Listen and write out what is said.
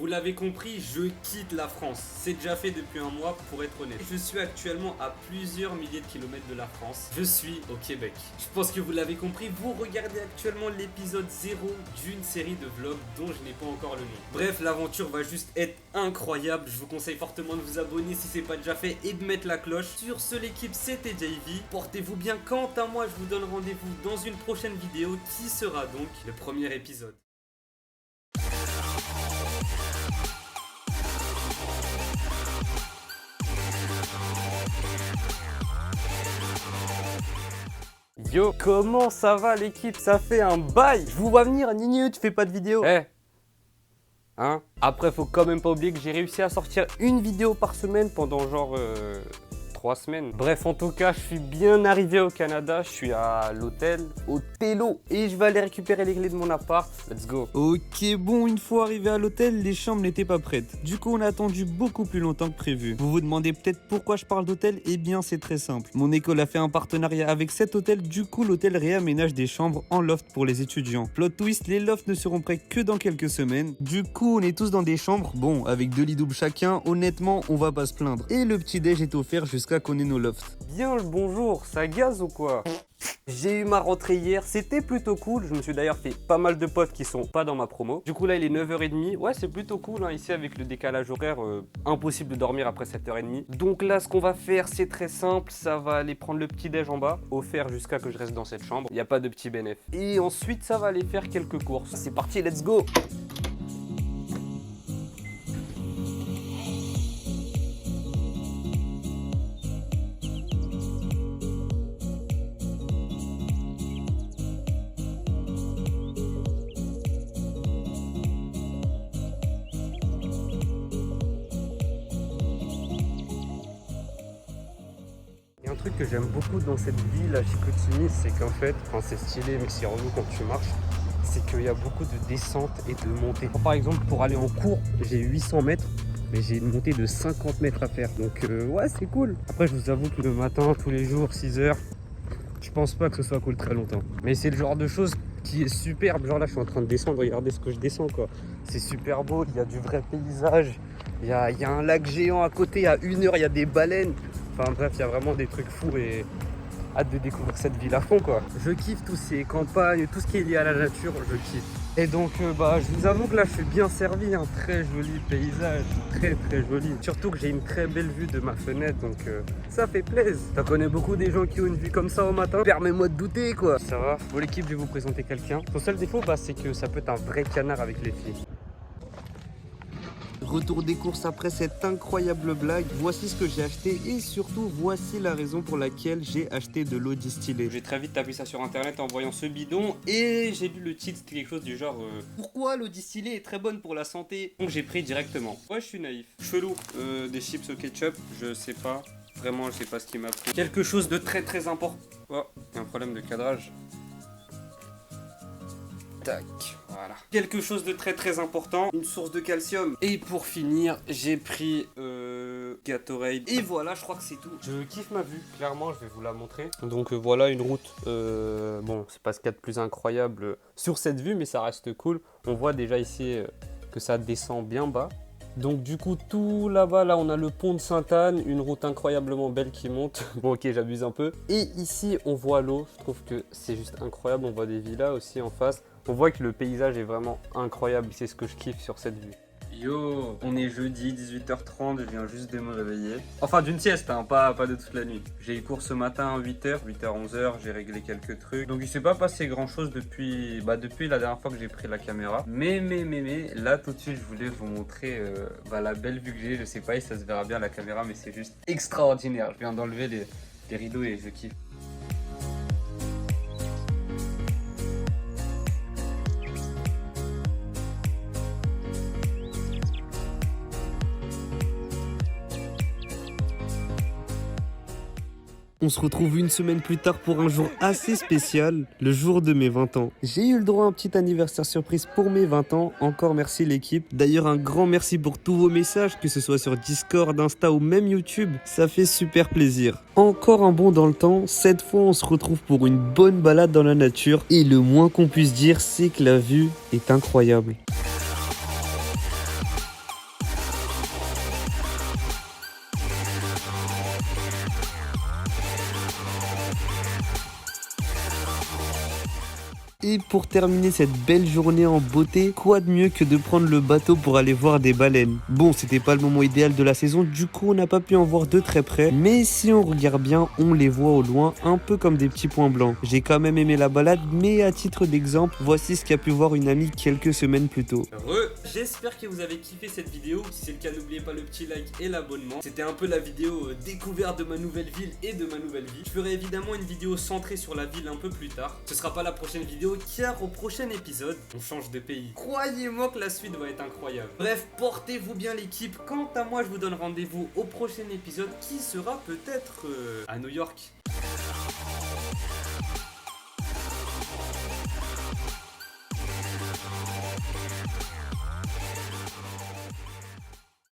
vous l'avez compris, je quitte la France. C'est déjà fait depuis un mois pour être honnête. Je suis actuellement à plusieurs milliers de kilomètres de la France. Je suis au Québec. Je pense que vous l'avez compris, vous regardez actuellement l'épisode 0 d'une série de vlogs dont je n'ai pas encore le nom. Bref, l'aventure va juste être incroyable. Je vous conseille fortement de vous abonner si c'est pas déjà fait et de mettre la cloche. Sur ce, l'équipe, c'était JV. Portez-vous bien. Quant à moi, je vous donne rendez-vous dans une prochaine vidéo qui sera donc le premier épisode. Yo, comment ça va l'équipe? Ça fait un bail. Je vous vois venir, Nini, tu fais pas de vidéo. Hein? Après, faut quand même pas oublier que j'ai réussi à sortir une vidéo par semaine pendant genre 3 semaines. Bref, en tout cas, je suis bien arrivé au Canada. Je suis à l'hôtel, au Télo, et je vais aller récupérer les clés de mon appart. Let's go. Ok, bon, une fois arrivé à l'hôtel, les chambres n'étaient pas prêtes. Du coup, on a attendu beaucoup plus longtemps que prévu. Vous vous demandez peut-être pourquoi je parle d'hôtel? Eh bien, c'est très simple. Mon école a fait un partenariat avec cet hôtel. Du coup, l'hôtel réaménage des chambres en loft pour les étudiants. Plot twist, les lofts ne seront prêts que dans quelques semaines. Du coup, on est tous dans des chambres. Bon, avec 2 lits doubles chacun, honnêtement, on va pas se plaindre. Et le petit-déj est offert jusqu'à qu'on ait nos lofts. Bien le bonjour, ça gaze ou quoi? J'ai eu ma rentrée hier, c'était plutôt cool. Je me suis d'ailleurs fait pas mal de potes qui sont pas dans ma promo. Du coup là il est 9h30, ouais c'est plutôt cool hein. Ici avec le décalage horaire, impossible de dormir après 7h30. Donc là ce qu'on va faire c'est très simple, ça va aller prendre le petit déj en bas, offert jusqu'à que je reste dans cette chambre. Il n'y a pas de petit bénéf. Et ensuite ça va aller faire quelques courses. C'est parti, let's go! Il y a un truc que j'aime beaucoup dans cette ville à Chicoutimi, c'est qu'en fait, enfin c'est stylé mais c'est relou quand tu marches, c'est qu'il y a beaucoup de descentes et de montées. Par exemple, pour aller en cours, j'ai 800 mètres, mais j'ai une montée de 50 mètres à faire. Donc ouais, c'est cool. Après, je vous avoue que le matin, tous les jours, 6h, je pense pas que ce soit cool très longtemps. Mais c'est le genre de choses qui est superbe. Genre là, je suis en train de descendre, regardez ce que je descends quoi. C'est super beau, il y a du vrai paysage, il y a un lac géant à côté, à 1h, il y a des baleines. Enfin bref, il y a vraiment des trucs fous et hâte de découvrir cette ville à fond quoi. Je kiffe tous ces campagnes, tout ce qui est lié à la nature, je kiffe. Et donc bah je vous avoue que là je suis bien servi, un très joli paysage, très joli. Surtout que j'ai une très belle vue de ma fenêtre, donc ça fait plaisir. T'en connais beaucoup des gens qui ont une vue comme ça au matin, permets-moi de douter quoi. Ça va. Pour l'équipe, je vais vous présenter quelqu'un. Son seul défaut bah, c'est que ça peut être un vrai canard avec les filles. Retour des courses après cette incroyable blague. Voici ce que j'ai acheté et surtout voici la raison pour laquelle j'ai acheté de l'eau distillée. J'ai très vite tapé ça sur internet en voyant ce bidon et j'ai lu le titre, c'était quelque chose du genre pourquoi l'eau distillée est très bonne pour la santé. Donc j'ai pris directement. Ouais, je suis naïf. Chelou. Des chips au ketchup, je sais pas. Vraiment, je sais pas ce qui m'a pris. Quelque chose de très important. Oh, il y a un problème de cadrage. Tac, voilà. Quelque chose de très important, une source de calcium. Et pour finir, j'ai pris Gatorade. Et voilà, je crois que c'est tout. Je kiffe ma vue, clairement, je vais vous la montrer. Donc voilà une route. Bon, c'est pas ce qu'il y a de plus incroyable sur cette vue, mais ça reste cool. On voit déjà ici que ça descend bien bas. Donc du coup tout là-bas, là on a le pont de Sainte-Anne, une route incroyablement belle qui monte. Bon ok, j'abuse un peu. Et ici on voit l'eau, je trouve que c'est juste incroyable. On voit des villas aussi en face. On voit que le paysage est vraiment incroyable, c'est ce que je kiffe sur cette vue. Yo, on est jeudi, 18h30, je viens juste de me réveiller. Enfin d'une sieste, hein, pas de toute la nuit. J'ai eu cours ce matin à 8h, 11h, j'ai réglé quelques trucs. Donc il s'est pas passé grand chose depuis la dernière fois que j'ai pris la caméra. Mais, là tout de suite je voulais vous montrer la belle vue que j'ai. Je sais pas si ça se verra bien à la caméra, mais c'est juste extraordinaire. Je viens d'enlever les rideaux et je kiffe. On se retrouve une semaine plus tard pour un jour assez spécial, le jour de mes 20 ans. J'ai eu le droit à un petit anniversaire surprise pour mes 20 ans. Encore merci l'équipe. D'ailleurs, un grand merci pour tous vos messages, que ce soit sur Discord, Insta ou même YouTube. Ça fait super plaisir. Encore un bond dans le temps. Cette fois, on se retrouve pour une bonne balade dans la nature. Et le moins qu'on puisse dire, c'est que la vue est incroyable. Et pour terminer cette belle journée en beauté, quoi de mieux que de prendre le bateau pour aller voir des baleines. Bon, c'était pas le moment idéal de la saison, du coup on n'a pas pu en voir de très près, mais si on regarde bien, on les voit au loin, un peu comme des petits points blancs. J'ai quand même aimé la balade, mais à titre d'exemple, voici ce qu'a pu voir une amie quelques semaines plus tôt. J'espère que vous avez kiffé cette vidéo. Si c'est le cas, n'oubliez pas le petit like et l'abonnement. C'était un peu la vidéo découverte de ma nouvelle ville et de ma nouvelle vie. Je ferai évidemment une vidéo centrée sur la ville un peu plus tard. Ce sera pas la prochaine vidéo car au prochain épisode, on change de pays. Croyez-moi que la suite va être incroyable. Bref, portez-vous bien l'équipe. Quant à moi, je vous donne rendez-vous au prochain épisode qui sera peut-être à New York.